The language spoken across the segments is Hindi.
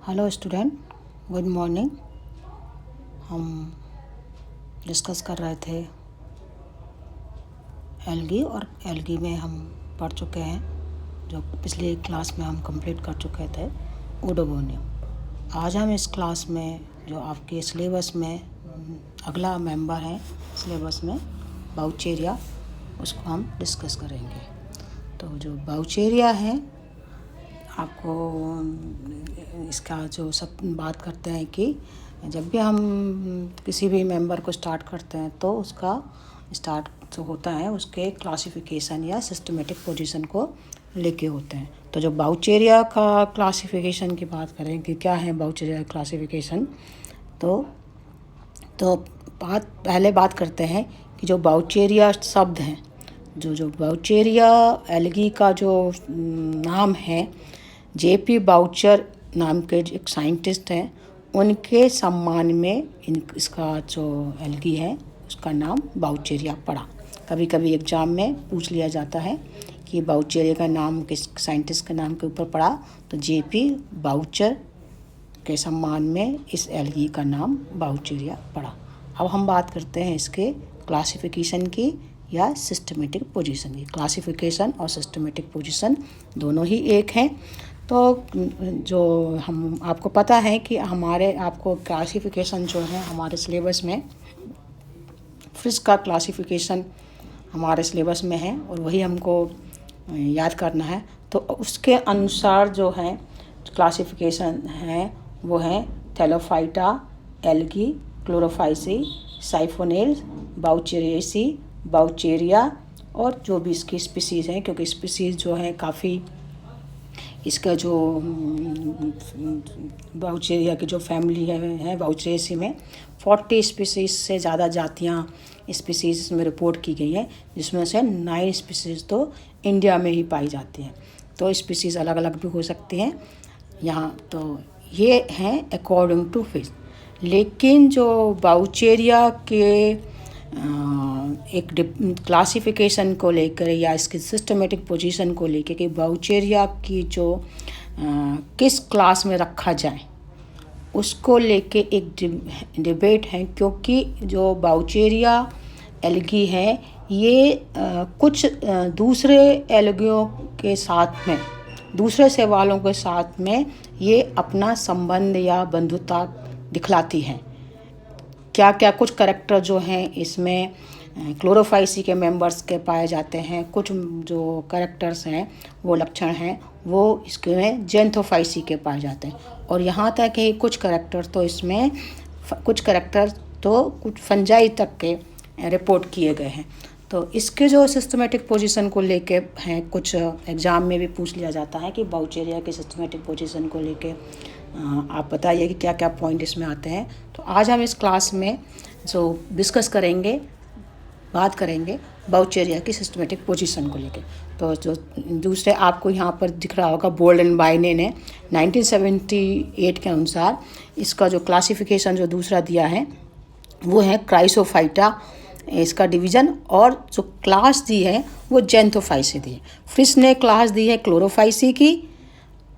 Hello student, good morning. हम डिस्कस कर रहे थे एल्गी, और एल्गी में हम पढ़ चुके हैं, जो पिछली क्लास में हम कंप्लीट कर चुके थे, ओडोगोनियम। आज हम इस क्लास में जो आपके सिलेबस में अगला मेंबर है सिलेबस में, बाउचेरिया, उसको हम डिस्कस करेंगे। तो जो बाउचेरिया है, आपको इसका जो सब बात करते हैं कि जब भी हम किसी भी मेंबर को स्टार्ट करते हैं तो उसका स्टार्ट जो होता है उसके क्लासिफिकेशन या सिस्टमेटिक पोजीशन को लेके होते हैं। तो जो बाउचेरिया का क्लासिफिकेशन की बात करें कि क्या है बाउचेरिया क्लासिफिकेशन, तो पहले बात करते हैं कि जो बाउचेरिया शब्द हैं, जो बाउचेरिया एल्गी का जो नाम है, जेपी बाउचर नाम के एक साइंटिस्ट हैं, उनके सम्मान में इसका जो एल्गी है उसका नाम बाउचेरिया पड़ा। कभी कभी एग्जाम में पूछ लिया जाता है कि बाउचेरिया का नाम किस साइंटिस्ट के नाम के ऊपर पड़ा, तो जेपी बाउचर के सम्मान में इस एल्गी का नाम बाउचेरिया पड़ा। अब हम बात करते हैं इसके क्लासिफिकेशन की या सिस्टमेटिक पोजीशन की। क्लासिफिकेशन और सिस्टमेटिक पोजीशन दोनों ही एक हैं। तो जो हम आपको पता है कि आपको क्लासिफिकेशन जो है हमारे सिलेबस में, फ्रिश का क्लासिफिकेशन हमारे सिलेबस में है और वही हमको याद करना है। तो उसके अनुसार जो है क्लासिफिकेशन है वो है Thallophyta, algae, Chlorophyceae, Siphonales, Vaucheriaceae, Vaucheria, और जो भी इसकी स्पीसीज़ हैं, क्योंकि स्पीसीज़ जो है काफ़ी, इसका जो बाउचेरिया की जो फैमिली है बाउचेरिएसी में 40 स्पीसीज़ से ज़्यादा जातियाँ स्पीसीज़ में रिपोर्ट की गई हैं, जिसमें से 9 स्पीसीज़ तो इंडिया में ही पाई जाती हैं। तो स्पीसीज़ अलग अलग भी हो सकती हैं यहाँ। तो ये हैं अकॉर्डिंग टू फिश। लेकिन जो बाउचेरिया के एक क्लासिफिकेशन को लेकर या इसकी सिस्टमेटिक पोजीशन को लेकर कि बाउचेरिया की जो किस क्लास में रखा जाए, उसको लेके एक डिबेट है। क्योंकि जो बाउचेरिया एल्गी है ये कुछ दूसरे एल्गियों के साथ में, दूसरे शैवालों के साथ में ये अपना संबंध या बंधुता दिखलाती हैं। क्या क्या कुछ करैक्टर जो हैं इसमें क्लोरोफाइसी के मेंबर्स के पाए जाते हैं, कुछ जो करैक्टर्स हैं वो लक्षण हैं वो इसके में जेंथोफाइसी के पाए जाते हैं। और यहाँ तक कि कुछ करैक्टर तो कुछ फंजाई तक के रिपोर्ट किए गए हैं। तो इसके जो सिस्टमेटिक पोजीशन को लेके हैं, कुछ एग्ज़ाम में भी पूछ लिया जाता है कि बाउचेरिया के सिस्टमेटिक पोजीशन को लेके आप बताइए कि क्या क्या पॉइंट इसमें आते हैं। तो आज हम इस क्लास में जो डिस्कस करेंगे, बात करेंगे बाउचेरिया की सिस्टमेटिक पोजीशन को लेके। तो जो दूसरे आपको यहाँ पर दिख रहा होगा, बोल्ड एंड बाइने ने 1978 के अनुसार इसका जो क्लासिफिकेशन जो दूसरा दिया है वो है क्राइसोफाइटा, इसका डिवीज़न, और जो क्लास दी है वो जेंथोफाइसी दी है। फ्रिश ने क्लास दी है क्लोरोफाइसी की,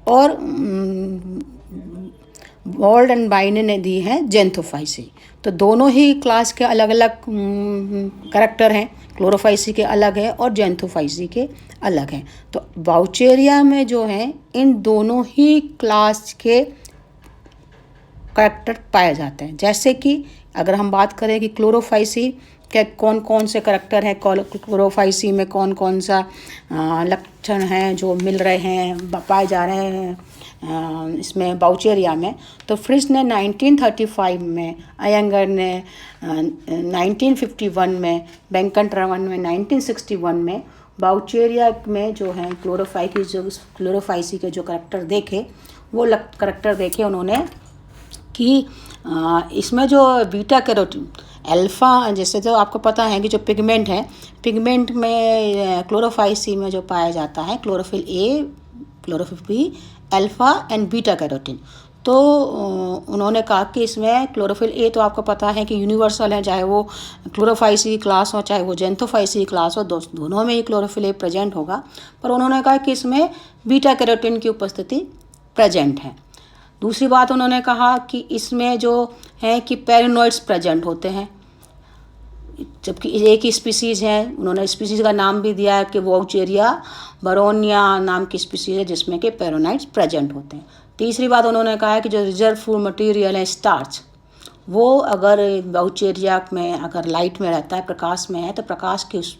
और बोल्ड एंड बाइने ने दी है जेंथोफाइसी। तो दोनों ही क्लास के अलग अलग करैक्टर हैं, क्लोरोफाइसी के अलग है और जेंथोफाइसी के अलग हैं। तो बाउचेरिया में जो है इन दोनों ही क्लास के करैक्टर पाए जाते हैं। जैसे कि अगर हम बात करें कि क्लोरोफाइसी के कौन कौन से करैक्टर हैं, क्लोरोफाइसी में कौन कौन सा लक्षण हैं जो मिल रहे हैं, पाए जा रहे हैं इसमें बाउचेरिया में, तो फ्रिश ने 1935 में, अयंगर ने 1951 में, बेंकनट्रवन में 1961 में बाउचेरिया में जो है क्लोरोफाइसी के जो करैक्टर देखे, वो करैक्टर देखे उन्होंने कि इसमें जो बीटा कैरोटीन, अल्फ़ा, जैसे जो आपको पता है कि जो पिगमेंट है, पिगमेंट में क्लोरोफाइसी में जो पाया जाता है chlorophyll A, chlorophyll B, alpha and beta carotene. तो उन्होंने कहा कि इसमें क्लोरोफिल ए तो आपको पता है कि यूनिवर्सल है, चाहे वो क्लोरोफाइसी क्लास हो चाहे वो जेंथोफाइसी क्लास हो, दोनों में ही क्लोरोफिल ए प्रेजेंट होगा। पर उन्होंने कहा कि इसमें बीटा कैरोटीन की उपस्थिति प्रेजेंट है। दूसरी बात उन्होंने कहा कि इसमें जो है कि पेरिनोइड्स प्रेजेंट होते हैं, जबकि एक ही स्पीसीज़ है। उन्होंने स्पीसीज़ का नाम भी दिया है कि वाउचेरिया बरोनिया नाम की स्पीसीज़ है जिसमें कि पेरिनोइड्स प्रेजेंट होते हैं। तीसरी बात उन्होंने कहा है कि जो रिजर्व फूड मटेरियल है स्टार्च, वो अगर वाउचेरिया में अगर लाइट में रहता है, प्रकाश में है, तो प्रकाश की उस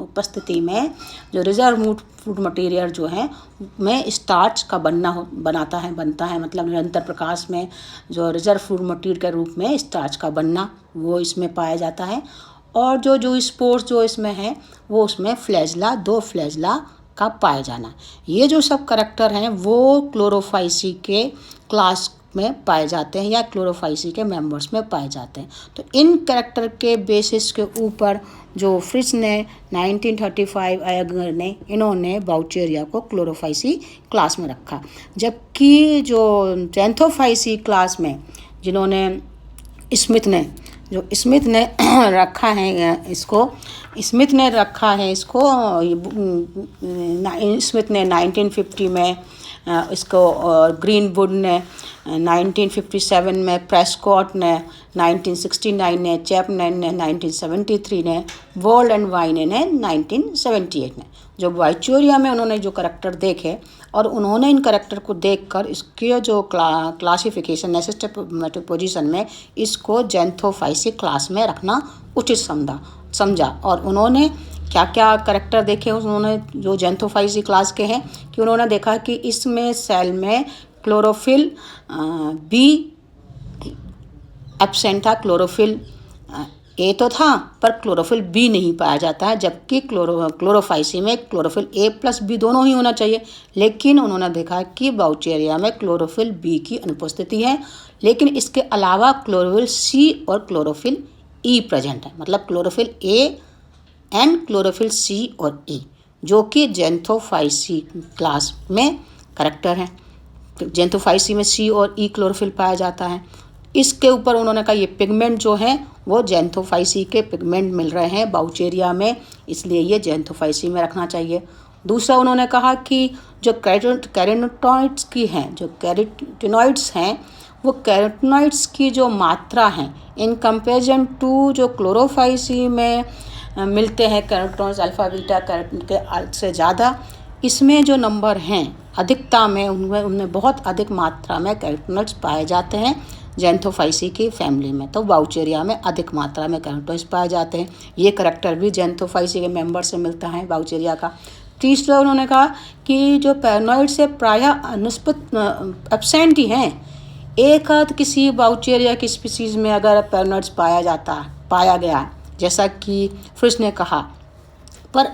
उपस्थिति में जो रिजर्व फूड मटेरियल जो है में स्टार्च का बनता है, मतलब निरंतर प्रकाश में जो रिजर्व फूड मटेरियल के रूप में स्टार्च का बनना वो इसमें पाया जाता है। और जो स्पोर्स जो इसमें है वो उसमें फ्लैजला, 2 फ्लैजला का पाया जाना। ये जो सब करैक्टर हैं वो क्लोरोफाइसी के क्लास में पाए जाते हैं या क्लोरोफाइसी के मेंबर्स में पाए जाते हैं। तो इन करैक्टर के बेसिस के ऊपर जो फ्रिच ने 1935 आयगर ने इन्होंने वाउचेरिया को क्लोरोफाइसी क्लास में रखा, जबकि जो जैंथोफाइसी क्लास में जिन्होंने स्मिथ ने रखा है इसको, स्मिथ ने 1950 में इसको, ग्रीनवुड ने 1957 में, प्रेस्कॉट ने 1969 ने, चैपमैन ने 1973 ने, वॉल्ड एंड वाइने ने 1978 ने। जो वाउचेरिया में उन्होंने जो करैक्टर देखे और उन्होंने इन करैक्टर को देखकर इसके जो क्लासिफिकेशन है सिस्टमैटिक पोजीशन में इसको जैंथोफाइसी क्लास में रखना उचित समझा। और उन्होंने क्या क्या करैक्टर देखे उन्होंने जो जैंथोफाइसी क्लास के हैं, कि उन्होंने देखा कि इसमें सेल में क्लोरोफिल बी एब्सेंट था, क्लोरोफिल ए तो था पर क्लोरोफिल बी नहीं पाया जाता है, जबकि क्लोरोफाइसी में क्लोरोफिल ए प्लस बी दोनों ही होना चाहिए। लेकिन उन्होंने देखा कि वाउचेरिया में क्लोरोफिल बी की अनुपस्थिति है, लेकिन इसके अलावा क्लोरोफिल सी और क्लोरोफिल ई प्रेजेंट है, मतलब chlorophyll A and chlorophyll C और ई, जो कि जैंथोफाइसी क्लास में करैक्टर हैं। जैंथोफाइसी में सी और ई क्लोरोफिल पाया जाता है। इसके ऊपर उन्होंने कहा ये पिगमेंट जो है वो जैंथोफाइसी के पिगमेंट मिल रहे हैं वाउचेरिया में, इसलिए ये जैंथोफाइसी में रखना चाहिए। दूसरा उन्होंने कहा कि जो कैरोटीनॉइड्स की हैं, जो कैरोटीनॉइड्स हैं वो कैरोटीनॉइड्स की जो मात्रा है इन कंपेरिजन टू जो क्लोरोफाइसी में मिलते हैं कैरोटीनॉइड्स अल्फा बीटा कैरोटीन के से ज़्यादा, इसमें जो नंबर हैं अधिकता में उनमें बहुत अधिक मात्रा में कैरोटीनॉइड्स पाए जाते हैं जैंथोफाइसी की फैमिली में। तो वाउचेरिया में अधिक मात्रा में कैरोटीनॉइड्स पाए जाते हैं। ये करैक्टर भी जैंथोफाइसी के मेंबर से मिलता है वाउचेरिया का। तीसरा उन्होंने कहा कि जो पेरिनोइड से प्रायः अनुपस्थित एब्सेंट ही हैं, एक आध किसी वाउचेरिया की स्पीसीज़ में अगर पेरिनोइड्स पाया गया जैसा कि फ्रिच ने कहा, पर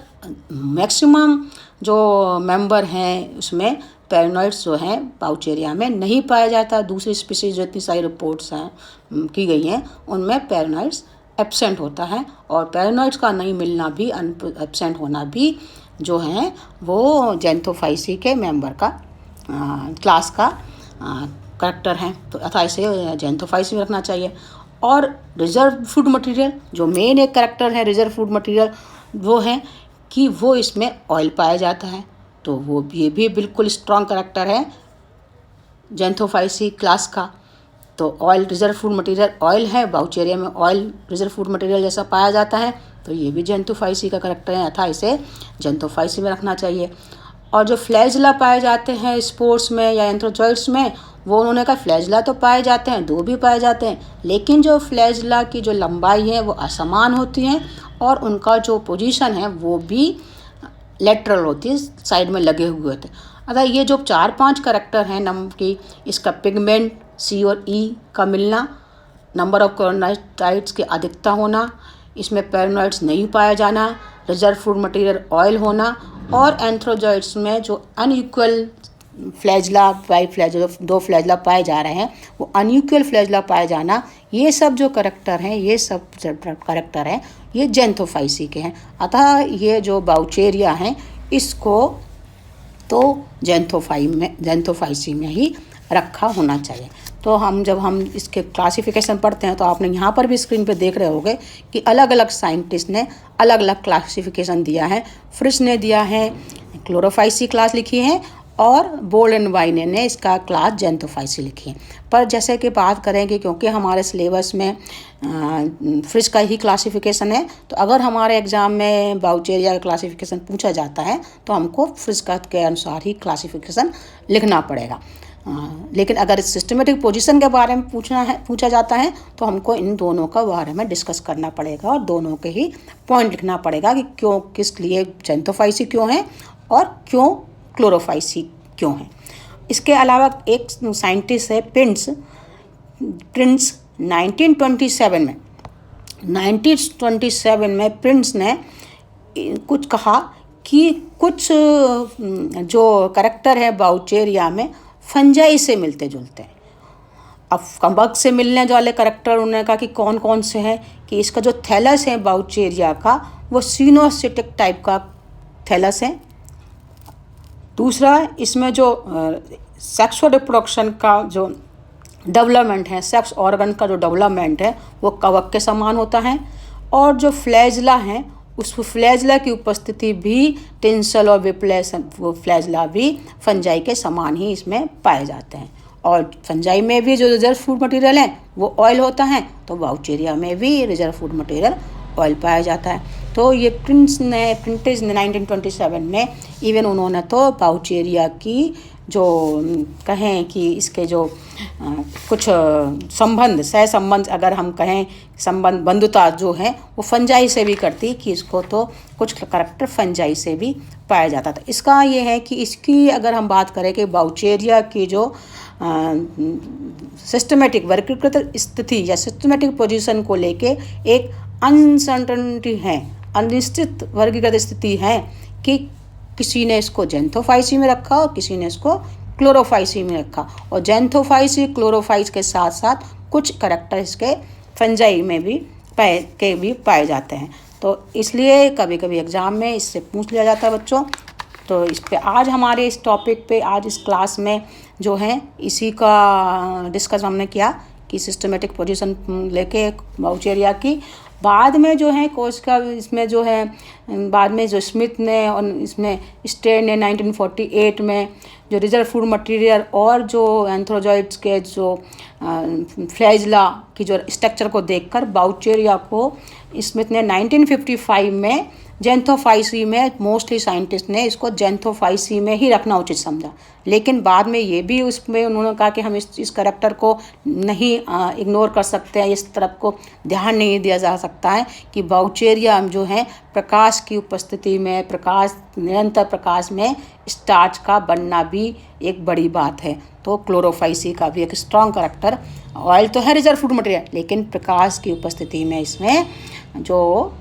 मैक्सिमम जो मेंबर हैं उसमें पेरिनोइड्स जो हैं वाउचेरिया में नहीं पाया जाता। दूसरी स्पीसीज जो इतनी सारी रिपोर्ट्स हैं की गई हैं उनमें पेरिनोइड्स एब्सेंट होता है, और पेरिनोइड्स का नहीं मिलना भी एब्सेंट होना भी जो है वो जैंथोफाइसी के मेंबर का क्लास का करैक्टर हैं। तो अतः इसे जैंथोफाइसी में रखना चाहिए। और रिजर्व फूड मटेरियल जो मेन एक करैक्टर है रिजर्व फूड मटेरियल वो है कि वो इसमें ऑयल पाया जाता है, तो वो ये भी बिल्कुल स्ट्रॉन्ग करैक्टर है जैंथोफाइसी क्लास का। तो oil reserve food material oil है, वाउचेरिया में ऑयल रिजर्व फूड मटेरियल जैसा पाया जाता है, तो ये भी जैंथोफाइसी का करैक्टर है, अतः इसे जैंथोफाइसी में रखना चाहिए। और जो फ्लैजला पाए जाते हैं स्पोर्स में या एंथ्रोजॉइड्स में, वो उन्होंने कहा फ्लैजला तो पाए जाते हैं, 2 भी पाए जाते हैं, लेकिन जो फ्लैजला की जो लंबाई है वो असमान होती है और उनका जो पोजीशन है वो भी लेटरल होती है, साइड में लगे हुए होते हैं। अतः ये जो 4-5 करैक्टर हैं नंबर की, इसका पिगमेंट सी और ई का मिलना, नंबर ऑफ कैरोटीनॉइड्स की अधिकता होना, इसमें पेरिनोइड्स नहीं पाया जाना, रिजर्व फूड मटेरियल ऑयल होना, और एंथ्रोजॉइड्स में जो अनइक्वल फ्लैजला 2 फ्लैजला पाए जा रहे हैं वो अनइक्वल फ्लैजला पाए जाना, ये सब जो करैक्टर हैं ये जैंथोफाइसी के हैं। अतः ये जो वाउचेरिया हैं इसको तो जैंथोफाइसी में ही रखा होना चाहिए। तो जब हम इसके क्लासिफिकेशन पढ़ते हैं तो आपने यहाँ पर भी स्क्रीन पे देख रहे होंगे कि अलग अलग साइंटिस्ट ने अलग अलग क्लासिफिकेशन दिया है। फ्रिच ने दिया है क्लोरोफाइसी क्लास लिखी है और बोल्डेनवाइन ने इसका क्लास जेंथोफाइसी लिखी है। पर जैसे कि बात करेंगे, क्योंकि हमारे सिलेबस में फ्रिज का ही क्लासिफिकेशन है, तो अगर हमारे एग्ज़ाम में बाउचेरिया का क्लासिफिकेशन पूछा जाता है तो हमको फ्रिज का के अनुसार ही क्लासिफिकेशन लिखना पड़ेगा। लेकिन अगर इस सिस्टमेटिक पोजीशन के बारे में पूछा जाता है तो हमको इन दोनों का बारे में डिस्कस करना पड़ेगा और दोनों के ही पॉइंट लिखना पड़ेगा कि क्यों, किस लिए जेंथोफाइसी क्यों है और क्यों क्लोरोफाइसी क्यों है। इसके अलावा एक साइंटिस्ट है प्रिंस 1927 में प्रिंस ने कुछ कहा कि कुछ जो करैक्टर है बाउचेरिया में फंजाई से मिलते जुलते हैं। अब कम्बक से मिलने वाले करैक्टर उन्होंने कहा कि कौन कौन से हैं, कि इसका जो थैलस है बाउचेरिया का वो सिनोसिटिक टाइप का थैलस है। दूसरा, इसमें जो सेक्सुअल रिप्रोडक्शन का जो डेवलपमेंट है, सेक्स ऑर्गन का जो डेवलपमेंट है वो कवक के समान होता है। और जो फ्लैजला हैं, उस फ्लैजला की उपस्थिति भी टिंसल और विप्लेस, वो फ्लैजला भी फंजाई के समान ही इसमें पाए जाते हैं। और फंजाई में भी जो रिजर्व फूड मटेरियल है वो ऑयल होता है, तो बाउचेरिया में भी रिजर्व फूड मटेरियल ऑयल पाया जाता है। तो ये प्रिंटिस ने 1927 में इवन उन्होंने तो बाउचेरिया की जो कहें कि इसके जो कुछ संबंध, सह संबंध अगर हम कहें, संबंध बंधुता जो है वो फंजाई से भी करती, कि इसको तो कुछ करैक्टर फंजाई से भी पाया जाता था। इसका ये है कि इसकी अगर हम बात करें कि बाउचेरिया की जो सिस्टमेटिक वर्गीकृत स्थिति या सिस्टमेटिक पोजीशन को लेके एक अनसर्टेनिटी है, अनिश्चित वर्गीकृत स्थिति है कि किसी ने इसको जेंथोफाइसी में रखा और किसी ने इसको क्लोरोफाइसी में रखा। और जेंथोफाइसी क्लोरोफाइस के साथ साथ कुछ करैक्टर इसके फंजाई में भी पाए जाते हैं। तो इसलिए कभी कभी एग्ज़ाम में इससे पूछ लिया जाता है बच्चों। तो इस पे आज हमारे इस टॉपिक पे आज इस क्लास में जो है इसी का डिस्कस हमने किया कि सिस्टमेटिक पोजीशन लेके बाउचेरिया की। बाद में जो है कोर्स का इसमें जो है बाद में जो स्मिथ ने और इसमें स्टेन ने 1948 में जो रिजर्व फूड मटेरियल और जो एंथ्रोजॉइड्स के जो फ्लैजला की जो स्ट्रक्चर को देखकर बाउचेरिया को स्मिथ ने 1955 में जेंथोफाइसी में, मोस्टली साइंटिस्ट ने इसको जेंथोफाइसी में ही रखना उचित समझा। लेकिन बाद में ये भी उसमें उन्होंने कहा कि हम इस करैक्टर को नहीं इग्नोर कर सकते हैं, इस तरफ को ध्यान नहीं दिया जा सकता है कि बाउचेरिया जो है प्रकाश की उपस्थिति में, निरंतर प्रकाश में स्टार्च का बनना भी एक बड़ी बात है। तो क्लोरोफाइसी का भी एक स्ट्रॉन्ग करैक्टर, ऑयल तो है रिजर्व फूड मटेरियल, लेकिन प्रकाश की उपस्थिति में इसमें जो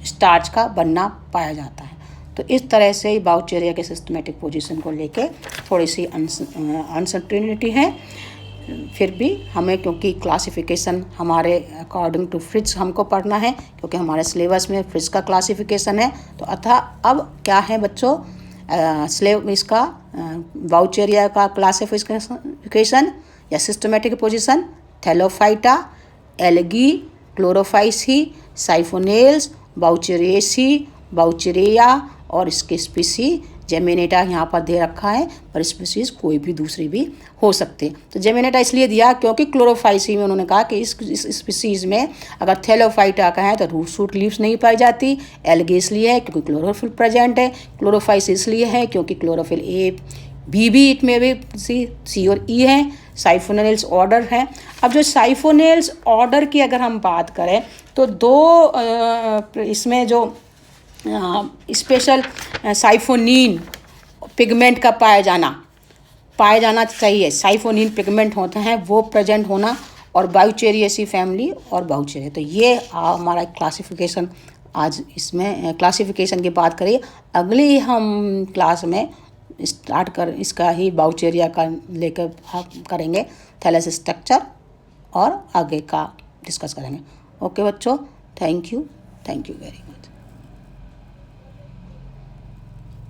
स्टार्च का बनना पाया जाता है। तो इस तरह से ही बाउचेरिया के सिस्टमेटिक पोजीशन को लेके थोड़ी सी अनसर्टेनिटी है। फिर भी हमें, क्योंकि क्लासिफिकेशन हमारे अकॉर्डिंग टू फ्रिज हमको पढ़ना है, क्योंकि हमारे सिलेबस में फ्रिज का क्लासिफिकेशन है, तो अतः अब क्या है बच्चों, इसका बाउचेरिया का क्लासिफिकेशन या systematic position, Thallophyta, algae, Chlorophyceae, Siphonales, Vaucheriaceae, Vaucheria और इसके स्पीसी जेमिनेटा यहाँ पर दे रखा है, पर स्पीसीज कोई भी दूसरी भी हो सकते। तो जेमिनेटा इसलिए दिया क्योंकि क्लोरोफाइसी में उन्होंने कहा कि इस स्पीसीज में अगर थैलोफाइटा का है तो रूट शूट लीव्स नहीं पाई जाती। एल्गी इसलिए है क्योंकि क्लोरोफिल प्रेजेंट है। क्लोरोफाइसी इसलिए है क्योंकि क्लोरोफिल ए बी इसमें भी सी और ई है। साइफोनेल्स ऑर्डर है। अब जो साइफोनेल्स ऑर्डर की अगर हम बात करें तो दो इसमें जो स्पेशल साइफोनीन पिगमेंट का पाया जाना चाहिए। साइफोनीन पिगमेंट होते हैं वो प्रेजेंट होना, और बाउचेरिएसी फैमिली और बाउचेरिया। तो ये हमारा क्लासिफिकेशन, आज इसमें क्लासिफिकेशन की बात करिए। अगली हम क्लास में इसका ही बाउचेरिया का लेकर करेंगे, थैलेस स्ट्रक्चर, और आगे का डिस्कस करेंगे। ओके बच्चों, थैंक यू वेरी मच।